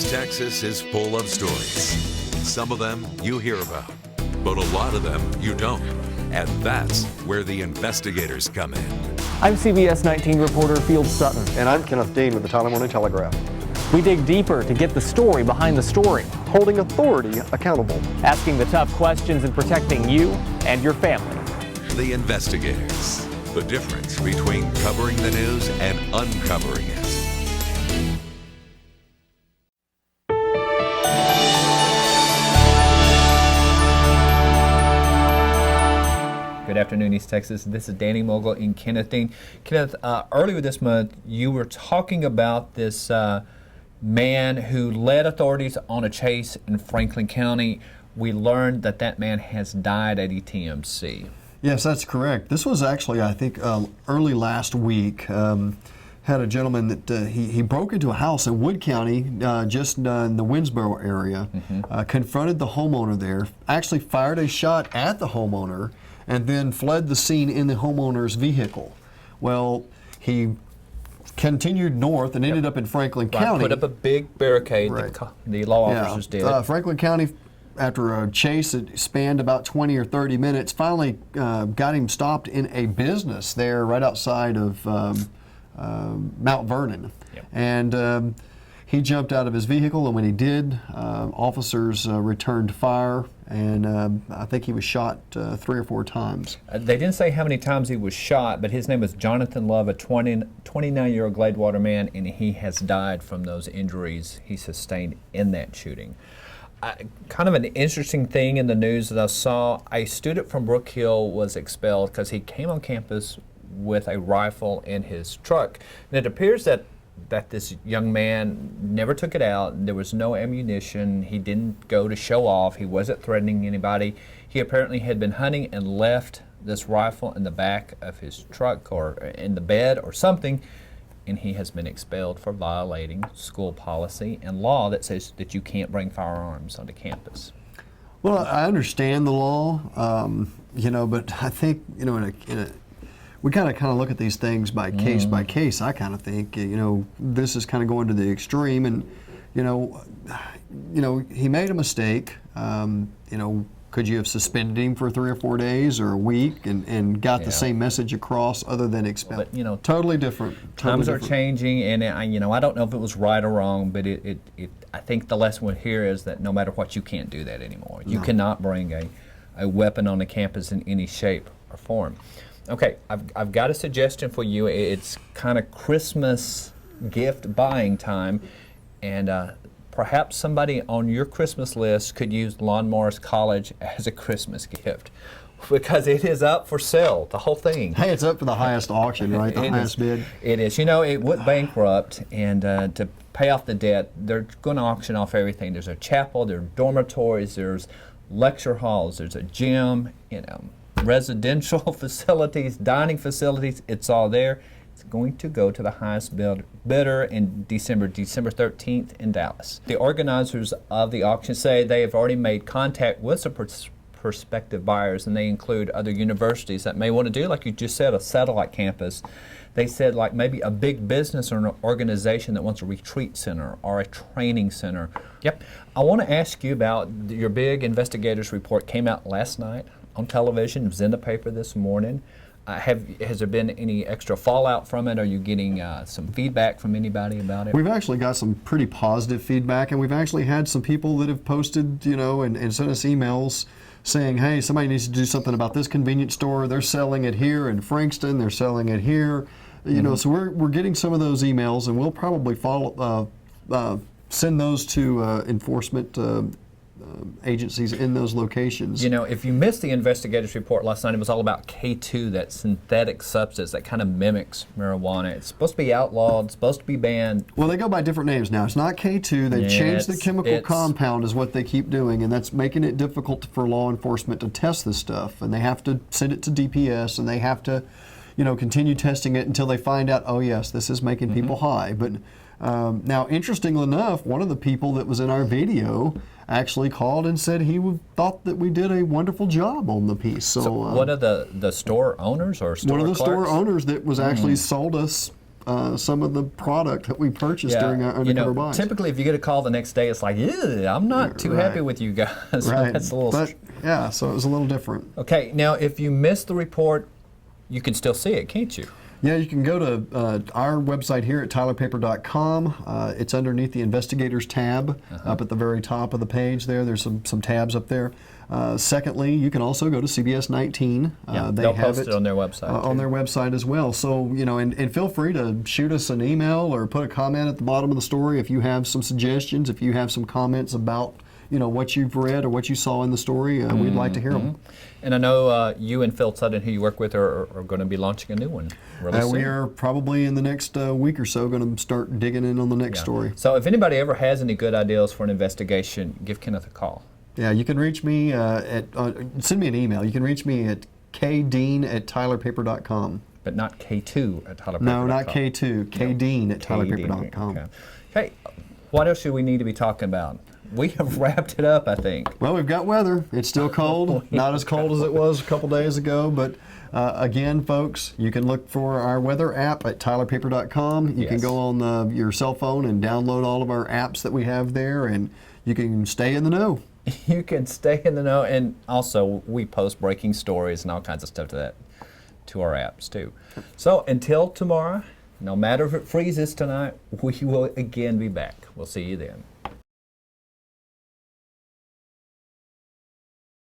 East Texas is full of stories. Some of them you hear about, but a lot of them you don't. And that's where the investigators come in. I'm CBS 19 reporter Field Sutton. And I'm Kenneth Dean with the Tyler Morning Telegraph. We dig deeper to get the story behind the story, Holding authority accountable. asking the tough questions and protecting you and your family. The investigators. The difference between covering the news and uncovering it. Good afternoon, East Texas. This is Danny Mogle in Kenneth Dean. Kenneth, earlier this month, you were talking about this man who led authorities on a chase in Franklin County. We learned that that man has died at ETMC. Yes, that's correct. This was actually, I think, early last week. Had a gentleman that he broke into a house in Wood County, just in the Winsboro area, confronted the homeowner there, actually fired a shot at the homeowner, and then fled the scene in the homeowner's vehicle. Well, he continued north and ended up in Franklin County. Put up a big barricade, the law officers did. Franklin County, after a chase that spanned about 20 or 30 minutes, finally got him stopped in a business there right outside of Mount Vernon. Yep. And he jumped out of his vehicle, and when he did, officers returned fire, and I think he was shot 3 or 4 times. They didn't say how many times he was shot, but his name was Jonathan Love, a 29-year-old Gladewater man, and he has died from those injuries he sustained in that shooting. Kind of an interesting thing in the news that I saw, a student from Brook Hill was expelled because he came on campus with a rifle in his truck. And it appears that this young man never took it out. There was no ammunition. He didn't go to show off. He wasn't threatening anybody. He apparently had been hunting and left this rifle in the back of his truck or in the bed or something, and he has been expelled for violating school policy and law that says that you can't bring firearms onto campus. Well, I understand the law, but I think, we kind of look at these things by case by case. I kind of think, this is kind of going to the extreme, and, he made a mistake. Could you have suspended him for 3 or 4 days or a week and got the same message across other than expel? But, totally different. Times are changing, and I don't know if it was right or wrong, but I think the lesson here is that no matter what, you can't do that anymore. You cannot bring a weapon on the campus in any shape or form. Okay, I've got a suggestion for you. It's kind of Christmas gift buying time, and perhaps somebody on your Christmas list could use Lon Morris College as a Christmas gift, because it is up for sale, the whole thing. Hey, it's up for the highest auction, right? The highest bid. It is. It went bankrupt, and to pay off the debt, they're going to auction off everything. There's a chapel, there are dormitories, there's lecture halls, there's a gym, residential facilities, dining facilities, it's all there. It's going to go to the highest bidder in December 13th in Dallas. The organizers of the auction say they have already made contact with some prospective buyers, and they include other universities that may want to do, like you just said, a satellite campus. They said like maybe a big business or an organization that wants a retreat center or a training center. Yep. I want to ask you about your big investigators report. Came out last night on television. It was in the paper this morning. Has there been any extra fallout from it? Are you getting some feedback from anybody about it? We've actually got some pretty positive feedback, and we've actually had some people that have posted, and sent us emails saying, hey, somebody needs to do something about this convenience store. They're selling it here in Frankston. They're selling it here. So we're getting some of those emails, and we'll probably send those to enforcement agencies in those locations. If you missed the investigators report last night, it was all about K2, that synthetic substance that kind of mimics marijuana. It's supposed to be outlawed, it's supposed to be banned. Well, they go by different names now. It's not K2. They've changed the chemical compound is what they keep doing, and that's making it difficult for law enforcement to test this stuff. And they have to send it to DPS, and they have to, continue testing it until they find out, oh yes, this is making people high. But now, interestingly enough, one of the people that was in our video actually called and said he thought that we did a wonderful job on the piece. So one of the store owners or store one of the clerks? store owners that was actually sold us some of the product that we purchased during our undercover buys. Typically, if you get a call the next day, it's like, ew, I'm not too happy with you guys. Right. That's a little. But yeah, so it was a little different. Okay, now if you missed the report, you can still see it, can't you? Yeah, you can go to our website here at tylerpaper.com. It's underneath the Investigators tab up at the very top of the page there. There's some tabs up there. Secondly, you can also go to CBS 19. They'll post it on their website. On their website as well. So, and feel free to shoot us an email or put a comment at the bottom of the story if you have some suggestions, if you have some comments about what you've read or what you saw in the story. We'd like to hear them. And I know you and Phil Sutton, who you work with, are going to be launching a new one really soon. We are probably in the next week or so going to start digging in on the next story. So if anybody ever has any good ideas for an investigation, give Kenneth a call. Yeah, you can reach me send me an email. You can reach me at kdean@tylerpaper.com. But not K2 at tylerpaper.com. No, not K2. kdean@tylerpaper.com. Okay, what else should we need to be talking about? We have wrapped it up, I think. Well, we've got weather. It's still cold. Not as cold as it was a couple days ago, but again, folks, you can look for our weather app at tylerpaper.com. You can go on your cell phone and download all of our apps that we have there, and you can stay in the know. You can stay in the know, and also we post breaking stories and all kinds of stuff to our apps too. So until tomorrow, no matter if it freezes tonight, we will again be back. We'll see you then.